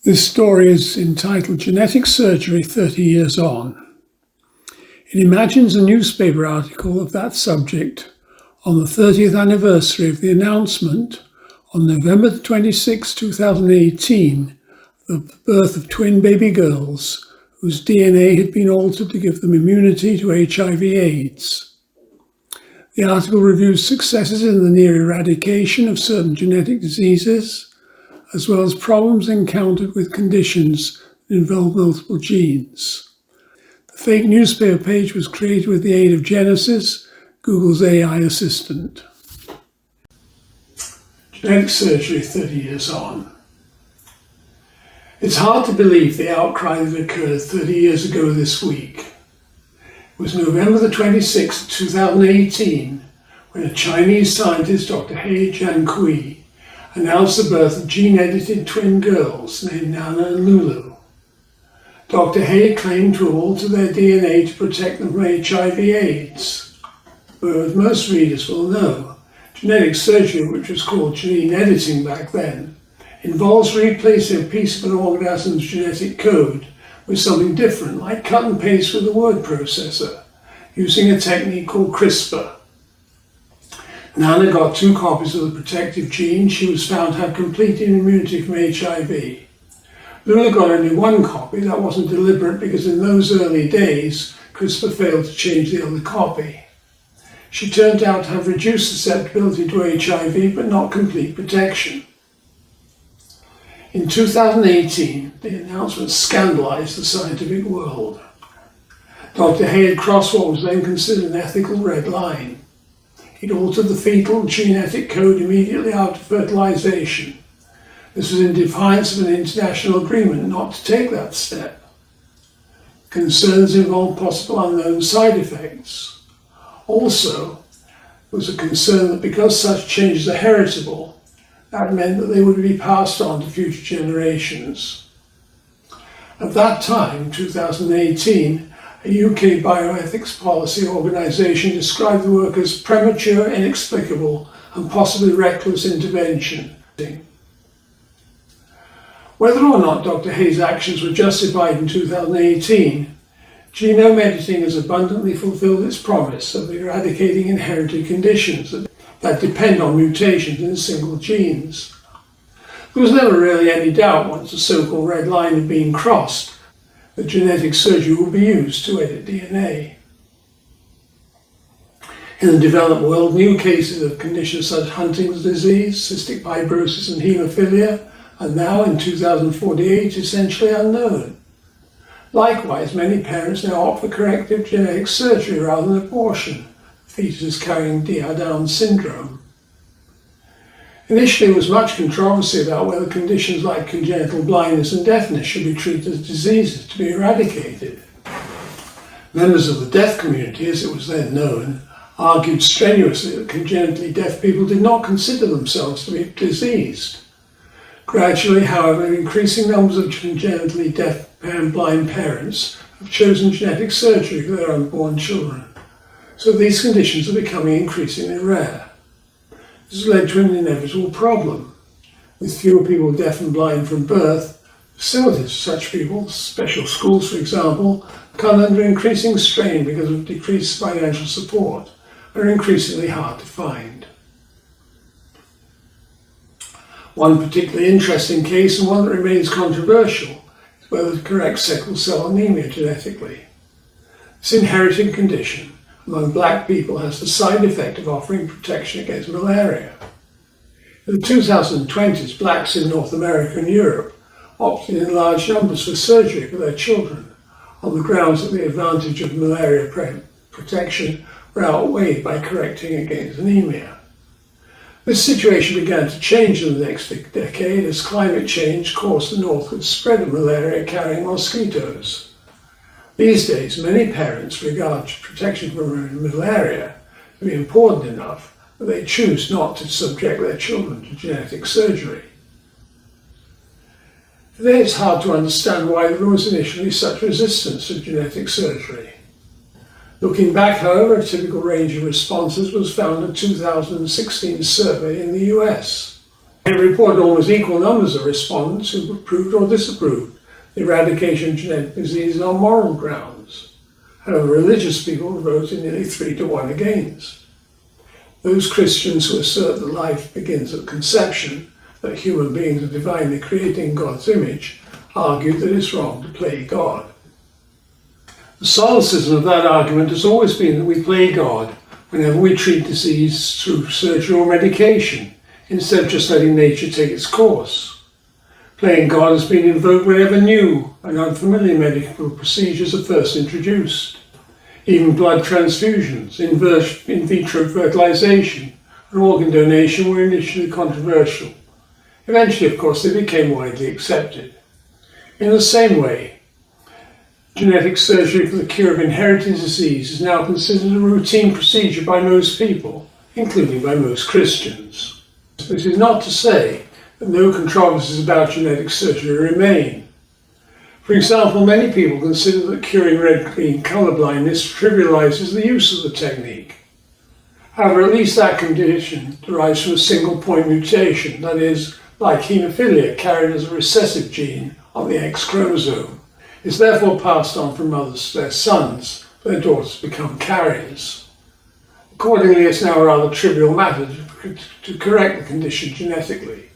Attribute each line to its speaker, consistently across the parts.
Speaker 1: This story is entitled Genetic Surgery 30 Years On. It imagines a newspaper article of that subject on the 30th anniversary of the announcement on November 26, 2018, of the birth of twin baby girls whose DNA had been altered to give them immunity to HIV-AIDS. The article reviews successes in the near-eradication of certain genetic diseases, as well as problems encountered with conditions that involve multiple genes. The fake newspaper page was created with the aid of Genesis, Google's AI assistant. Genetic surgery 30 years on. It's hard to believe the outcry that occurred 30 years ago this week. It was November the 26th, 2018, when a Chinese scientist, Dr. He Jiankui, announced the birth of gene-edited twin girls named Nana and Lulu. Dr. He claimed to have altered their DNA to protect them from HIV-AIDS. But as most readers will know, genetic surgery, which was called gene editing back then, involves replacing a piece of an organism's genetic code with something different, like cut and paste with a word processor, using a technique called CRISPR. Nana got 2 copies of the protective gene. She was found to have complete immunity from HIV. Lula got only 1 copy. That wasn't deliberate because in those early days, CRISPR failed to change the other copy. She turned out to have reduced susceptibility to HIV, but not complete protection. In 2018, the announcement scandalized the scientific world. Dr. He had crossed what was then considered an ethical red line. He'd altered the fetal genetic code immediately after fertilization. This was in defiance of an international agreement not to take that step. Concerns involved possible unknown side effects. Also, there was a concern that because such changes are heritable, that meant that they would be passed on to future generations. At that time, 2018, a UK bioethics policy organisation described the work as premature, inexplicable, and possibly reckless intervention. Whether or not Dr. He's actions were justified in 2018, genome editing has abundantly fulfilled its promise of eradicating inherited conditions that depend on mutations in single genes. There was never really any doubt, once the so-called red line had been crossed, that genetic surgery would be used to edit DNA. In the developed world, new cases of conditions such as Huntington's disease, cystic fibrosis, and hemophilia are now, in 2048, essentially unknown. Likewise, many parents now opt for corrective genetic surgery rather than abortion, fetuses carrying Down syndrome. Initially, there was much controversy about whether conditions like congenital blindness and deafness should be treated as diseases to be eradicated. Members of the deaf community, as it was then known, argued strenuously that congenitally deaf people did not consider themselves to be diseased. Gradually, however, increasing numbers of congenitally deaf and blind parents have chosen genetic surgery for their unborn children, so these conditions are becoming increasingly rare. This has led to an inevitable problem. With fewer people deaf and blind from birth, facilities for such people, special schools for example, come under increasing strain because of decreased financial support and are increasingly hard to find. One particularly interesting case, and one that remains controversial, is whether to correct sickle cell anemia genetically. This inherited condition among black people has the side effect of offering protection against malaria. In the 2020s, blacks in North America and Europe opted in large numbers for surgery for their children on the grounds that the advantage of malaria protection were outweighed by correcting against anemia. This situation began to change in the next decade as climate change caused the northward spread of malaria-carrying mosquitoes. These days, many parents regard protection from malaria to be important enough that they choose not to subject their children to genetic surgery. Today, it's hard to understand why there was initially such resistance to genetic surgery. Looking back, however, a typical range of responses was found in a 2016 survey in the US. It reported almost equal numbers of respondents who approved or disapproved the eradication of genetic diseases on moral grounds. However, religious people voted nearly 3-1 against. Those Christians who assert that life begins at conception, that human beings are divinely created in God's image, argued that it's wrong to play God. The solipsism of that argument has always been that we play God whenever we treat disease through surgery or medication, instead of just letting nature take its course. Playing God has been invoked whenever new and unfamiliar medical procedures are first introduced. Even blood transfusions, in vitro fertilization, and organ donation were initially controversial. Eventually, of course, they became widely accepted. In the same way, genetic surgery for the cure of inherited disease is now considered a routine procedure by most people, including by most Christians. This is not to say that no controversies about genetic surgery remain. For example, many people consider that curing red-green colour blindness trivializes the use of the technique. However, at least that condition derives from a single-point mutation, that is, like hemophilia carried as a recessive gene on the X chromosome. It's therefore passed on from mothers to their sons, their daughters become carriers. Accordingly, it's now a rather trivial matter to correct the condition genetically.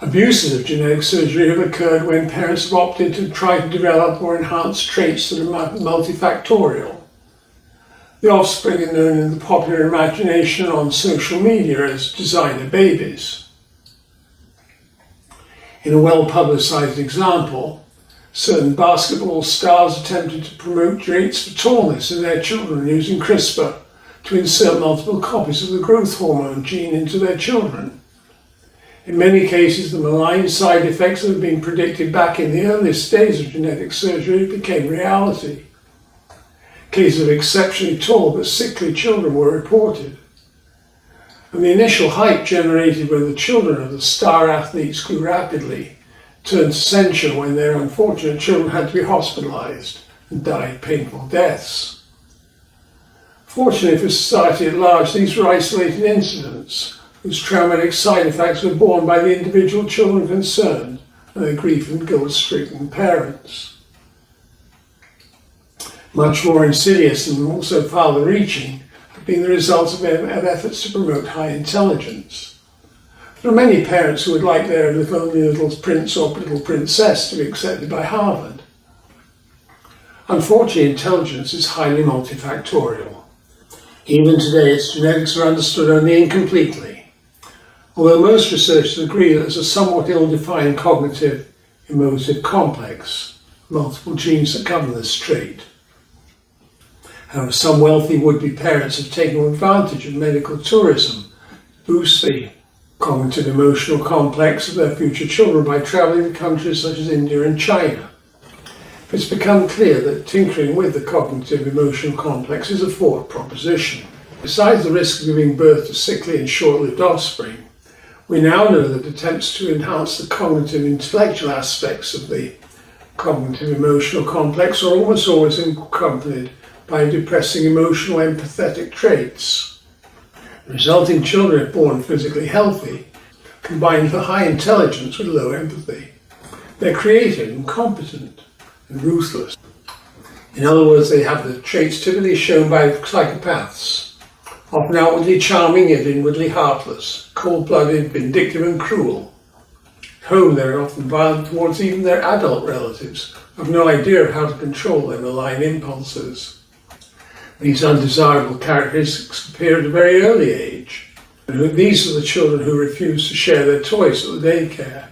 Speaker 1: Abuses of genetic surgery have occurred when parents have opted to try to develop or enhance traits that are multifactorial. The offspring are known in the popular imagination on social media as designer babies. In a well-publicized example, certain basketball stars attempted to promote traits for tallness in their children using CRISPR to insert multiple copies of the growth hormone gene into their children. In many cases, the malign side effects that had been predicted back in the earliest days of genetic surgery became reality. Cases of exceptionally tall but sickly children were reported. And the initial hype generated when the children of the star athletes grew rapidly turned to censure when their unfortunate children had to be hospitalized and died painful deaths. Fortunately for society at large, these were isolated incidents whose traumatic side effects were borne by the individual children concerned and their grief and guilt-stricken parents. Much more insidious and also farther-reaching have been the results of efforts to promote high intelligence. There are many parents who would like their only little prince or little princess to be accepted by Harvard. Unfortunately, intelligence is highly multifactorial. Even today, its genetics are understood only incompletely. Although most researchers agree that there's a somewhat ill-defined cognitive emotive complex, multiple genes that govern this trait. However, some wealthy would-be parents have taken advantage of medical tourism to boost the cognitive emotional complex of their future children by traveling to countries such as India and China. It's become clear that tinkering with the cognitive emotional complex is a fraught proposition. Besides the risk of giving birth to sickly and short-lived offspring, we now know that attempts to enhance the cognitive intellectual aspects of the cognitive emotional complex are almost always accompanied by depressing emotional empathetic traits. The resulting children, if born physically healthy, combine the high intelligence with low empathy. They're creative and competent and ruthless. In other words, they have the traits typically shown by psychopaths. Often outwardly charming yet inwardly heartless, cold-blooded, vindictive and cruel. At home they're often violent towards even their adult relatives, who have no idea of how to control their malign impulses. These undesirable characteristics appear at a very early age. And these are the children who refuse to share their toys at the daycare,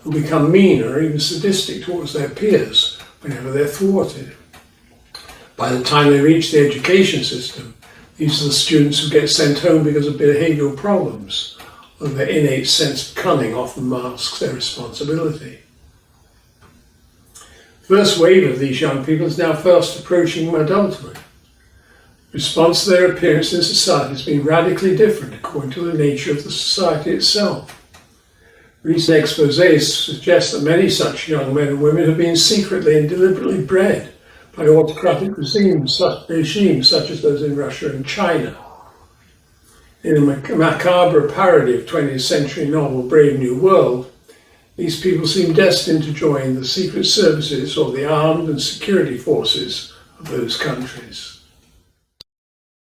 Speaker 1: who become mean or even sadistic towards their peers whenever they're thwarted. By the time they reach the education system, these are the students who get sent home because of behavioural problems, although their innate sense of cunning often masks their responsibility. The first wave of these young people is now fast approaching adulthood. Response to their appearance in society has been radically different according to the nature of the society itself. Recent exposés suggest that many such young men and women have been secretly and deliberately bred by autocratic regimes such as those in Russia and China. In a macabre parody of 20th century novel Brave New World, these people seem destined to join the secret services or the armed and security forces of those countries.